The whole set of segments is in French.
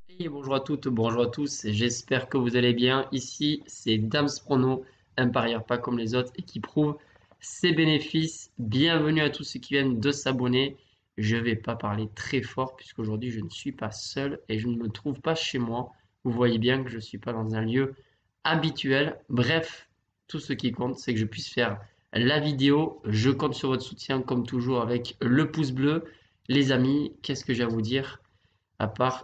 Et bonjour à toutes, bonjour à tous, j'espère que vous allez bien. Ici, c'est Dams Prono, un parieur pas comme les autres et qui prouve ses bénéfices. Bienvenue à tous ceux qui viennent de s'abonner. Je ne vais pas parler très fort puisqu'aujourd'hui je ne suis pas seul et je ne me trouve pas chez moi. Vous voyez bien que je ne suis pas dans un lieu habituel. Bref, tout ce qui compte, c'est que je puisse faire la vidéo. Je compte sur votre soutien comme toujours avec le pouce bleu. Les amis, qu'est-ce que j'ai à vous dire?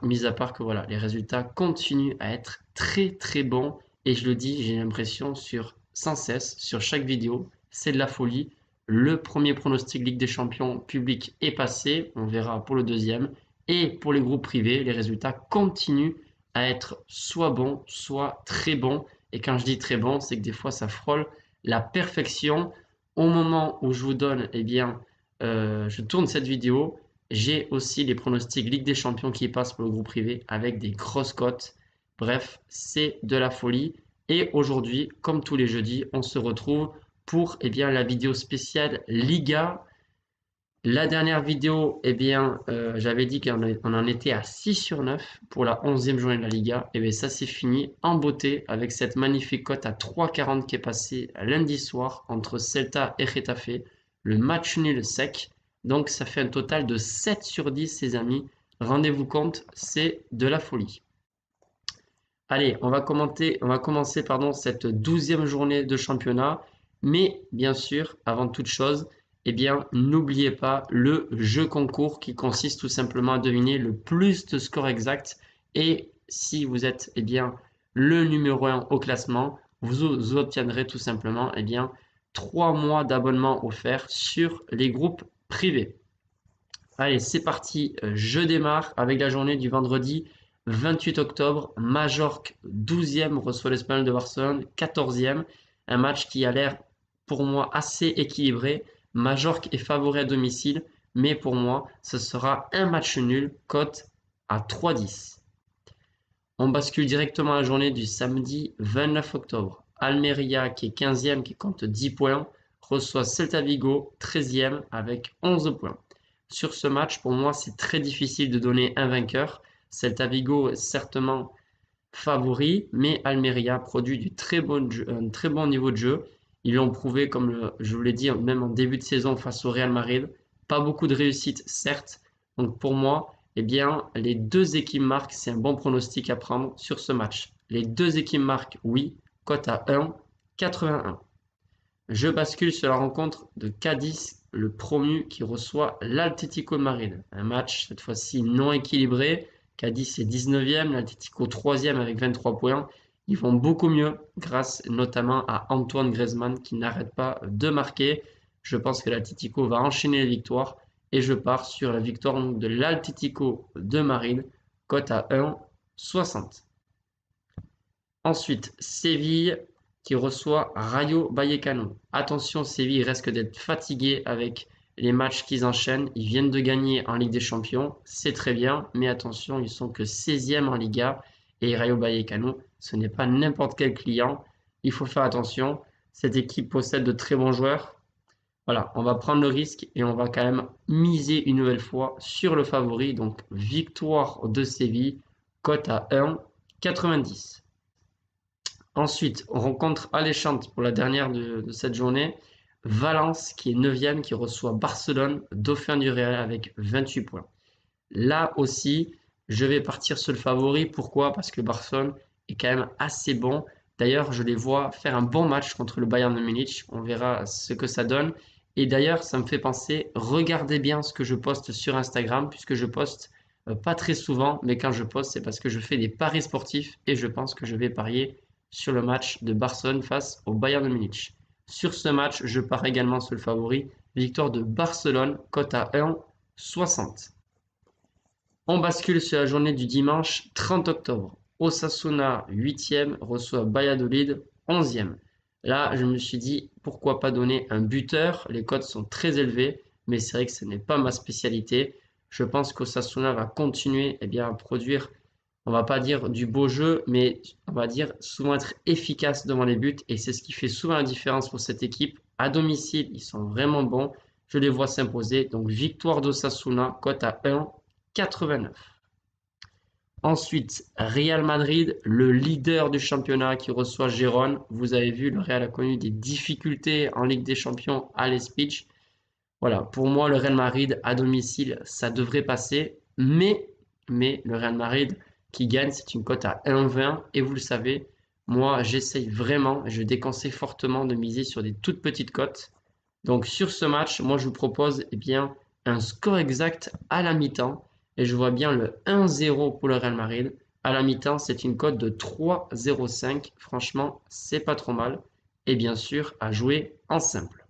Mis à part que voilà, les résultats continuent à être très très bons. Et je le dis, j'ai l'impression sans cesse, sur chaque vidéo, c'est de la folie. Le premier pronostic Ligue des Champions public est passé, on verra pour le deuxième. Et pour les groupes privés, les résultats continuent à être soit bons, soit très bons. Et quand je dis très bon, c'est que des fois ça frôle la perfection. Au moment où je vous donne, eh bien, je tourne cette vidéo, j'ai aussi les pronostics Ligue des Champions qui passent pour le groupe privé avec des grosses cotes. Bref, c'est de la folie. Et aujourd'hui, comme tous les jeudis, on se retrouve pour la vidéo spéciale Liga. La dernière vidéo, j'avais dit qu'on en était à 6 sur 9 pour la 11e journée de la Liga. Et bien ça c'est fini en beauté avec cette magnifique cote à 3,40 qui est passée lundi soir entre Celta et Getafe. Le match nul sec. Donc ça fait un total de 7 sur 10, les amis. Rendez-vous compte, c'est de la folie. Allez, on va commencer cette 12e journée de championnat. Mais bien sûr, avant toute chose, n'oubliez pas le jeu concours qui consiste tout simplement à deviner le plus de scores exacts. Et si vous êtes le numéro 1 au classement, vous obtiendrez tout simplement 3 mois d'abonnement offerts sur les groupes privés. Allez, c'est parti. Je démarre avec la journée du vendredi 28 octobre. Majorque 12e reçoit l'Espagnol de Barcelone 14e. Un match qui a l'air pour moi assez équilibré. Majorque est favori à domicile, mais pour moi, ce sera un match nul, cote à 3,10. On bascule directement à la journée du samedi 29 octobre. Almeria, qui est 15e, qui compte 10 points, reçoit Celta Vigo, 13e, avec 11 points. Sur ce match, pour moi, c'est très difficile de donner un vainqueur. Celta Vigo est certainement favori, mais Almeria produit un très bon niveau de jeu. Ils l'ont prouvé, comme je vous l'ai dit, même en début de saison face au Real Madrid. Pas beaucoup de réussite, certes. Donc pour moi, les deux équipes marquent. C'est un bon pronostic à prendre sur ce match. Les deux équipes marquent, oui. Cote à 1,81. Je bascule sur la rencontre de Cadiz, le promu qui reçoit l'Atlético de Madrid. Un match cette fois-ci non équilibré. Cadiz est 19e, l'Atlético 3e avec 23 points. Ils vont beaucoup mieux grâce notamment à Antoine Griezmann qui n'arrête pas de marquer. Je pense que l'Atlético va enchaîner les victoires et je pars sur la victoire de l'Atlético de Madrid, cote à 1,60. Ensuite, Séville qui reçoit Rayo Vallecano. Attention, Séville risque d'être fatigué avec les matchs qu'ils enchaînent. Ils viennent de gagner en Ligue des Champions, c'est très bien, mais attention, ils sont que 16e en Liga. Et Rayo Vallecano, ce n'est pas n'importe quel client. Il faut faire attention. Cette équipe possède de très bons joueurs. Voilà, on va prendre le risque et on va quand même miser une nouvelle fois sur le favori. Donc, victoire de Séville, cote à 1,90. Ensuite, on rencontre alléchante pour la dernière de cette journée. Valence, qui est 9e, qui reçoit Barcelone, dauphin du Real avec 28 points. Là aussi, je vais partir sur le favori. Pourquoi? Parce que Barcelone est quand même assez bon. D'ailleurs, je les vois faire un bon match contre le Bayern de Munich. On verra ce que ça donne. Et d'ailleurs, ça me fait penser, regardez bien ce que je poste sur Instagram, puisque je poste pas très souvent, mais quand je poste, c'est parce que je fais des paris sportifs et je pense que je vais parier sur le match de Barcelone face au Bayern de Munich. Sur ce match, je pars également sur le favori, victoire de Barcelone, cote à 1,60. On bascule sur la journée du dimanche 30 octobre. Osasuna 8e reçoit Valladolid 11e. Là, je me suis dit, pourquoi pas donner un buteur? Les cotes sont très élevées, mais c'est vrai que ce n'est pas ma spécialité. Je pense qu'Osasuna va continuer à produire, on va pas dire du beau jeu, mais on va dire souvent être efficace devant les buts. Et c'est ce qui fait souvent la différence pour cette équipe. À domicile, ils sont vraiment bons. Je les vois s'imposer. Donc victoire d'Osasuna, cote à 1,89. Ensuite, Real Madrid, le leader du championnat qui reçoit Gérone. Vous avez vu, le Real a connu des difficultés en Ligue des Champions à l'Espitch. Voilà, pour moi, le Real Madrid à domicile, ça devrait passer. Mais le Real Madrid qui gagne, c'est une cote à 1,20. Et vous le savez, moi, j'essaye vraiment, je déconseille fortement de miser sur des toutes petites cotes. Donc sur ce match, moi, je vous propose bien, un score exact à la mi-temps. Et je vois bien le 1-0 pour le Real Madrid. À la mi-temps, c'est une cote de 3,05. Franchement, c'est pas trop mal. Et bien sûr, à jouer en simple.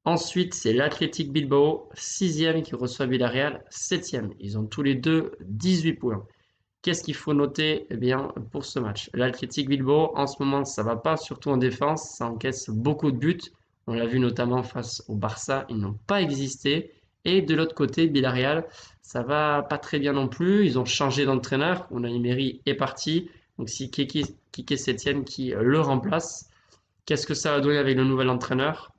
Ensuite, c'est l'Athletic Bilbao, 6e, qui reçoit Villarreal, 7e. Ils ont tous les deux 18 points. Qu'est-ce qu'il faut noter bien, pour ce match? L'Athletic Bilbao, en ce moment, ça ne va pas, surtout en défense. Ça encaisse beaucoup de buts. On l'a vu notamment face au Barça, ils n'ont pas existé. Et de l'autre côté, Villarreal, ça va pas très bien non plus. Ils ont changé d'entraîneur. Unai Emery est parti. Donc, si Quique Sétienne qui le remplace, qu'est-ce que ça va donner avec le nouvel entraîneur?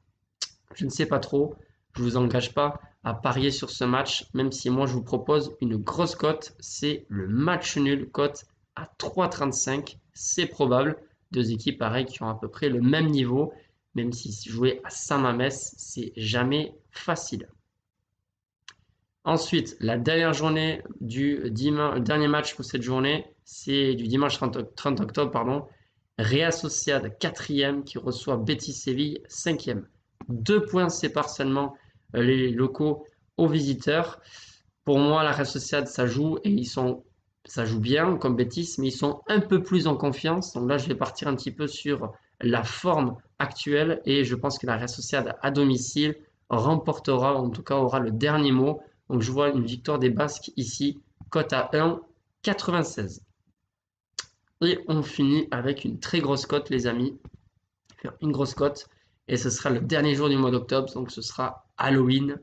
Je ne sais pas trop. Je ne vous engage pas à parier sur ce match, même si moi je vous propose une grosse cote. C'est le match nul, cote à 3,35. C'est probable. Deux équipes pareilles qui ont à peu près le même niveau, même si jouer à Saint-Mamès, c'est jamais facile. Ensuite, la dernière journée du dimanche, dernier match pour cette journée, c'est du dimanche 30 octobre, pardon. Real Sociedad 4e qui reçoit Betis Séville 5e. 2 points séparent seulement les locaux aux visiteurs. Pour moi, la Real Sociedad, ça joue et ça joue bien comme Betis, mais ils sont un peu plus en confiance. Donc là, je vais partir un petit peu sur la forme actuelle et je pense que la Real Sociedad à domicile remportera, en tout cas aura le dernier mot. Donc je vois une victoire des Basques ici, cote à 1,96. Et on finit avec une très grosse cote, les amis. Faire une grosse cote. Et ce sera le dernier jour du mois d'octobre, donc ce sera Halloween.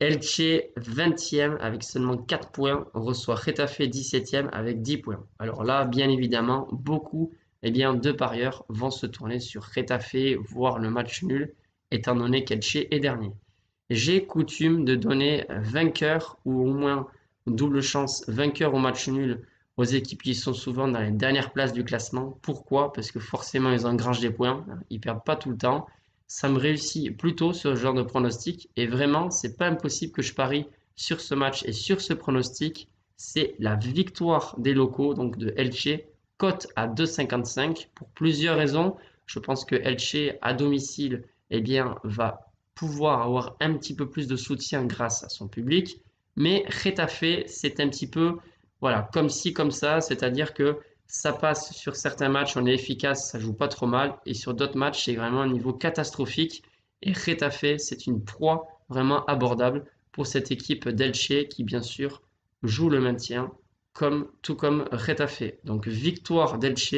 Elche 20e avec seulement 4 points, reçoit Getafe 17e avec 10 points. Alors là, bien évidemment, beaucoup de parieurs vont se tourner sur Getafe, voire le match nul, étant donné qu'Elche est dernier. J'ai coutume de donner vainqueur ou au moins double chance vainqueur au match nul aux équipes qui sont souvent dans les dernières places du classement. Pourquoi? Parce que forcément ils engrangent des points, ils perdent pas tout le temps. Ça me réussit plutôt ce genre de pronostic et vraiment c'est pas impossible que je parie sur ce match et sur ce pronostic. C'est la victoire des locaux, donc de Elche, cote à 2,55 pour plusieurs raisons. Je pense que Elche à domicile va pouvoir avoir un petit peu plus de soutien grâce à son public. Mais Getafe, c'est un petit peu, voilà, comme ci, comme ça, c'est-à-dire que ça passe sur certains matchs, on est efficace, ça joue pas trop mal, et sur d'autres matchs, c'est vraiment un niveau catastrophique. Et Getafe, c'est une proie vraiment abordable pour cette équipe d'Elche qui, bien sûr, joue le maintien, tout comme Getafe. Donc, victoire d'Elche,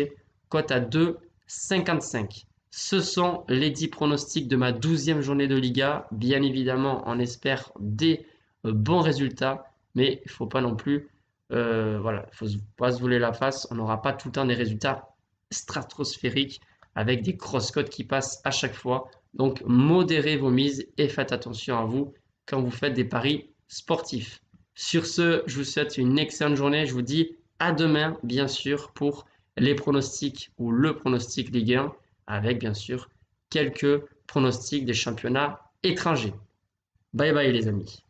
cote à 2,55. Ce sont les 10 pronostics de ma 12e journée de Liga. Bien évidemment, on espère des bons résultats, mais il ne faut pas non plus, voilà, il faut pas se voler la face. On n'aura pas tout le temps des résultats stratosphériques avec des grosses cotes qui passent à chaque fois. Donc, modérez vos mises et faites attention à vous quand vous faites des paris sportifs. Sur ce, je vous souhaite une excellente journée. Je vous dis à demain, bien sûr, pour les pronostics ou le pronostic Ligue 1 avec bien sûr quelques pronostics des championnats étrangers. Bye bye les amis.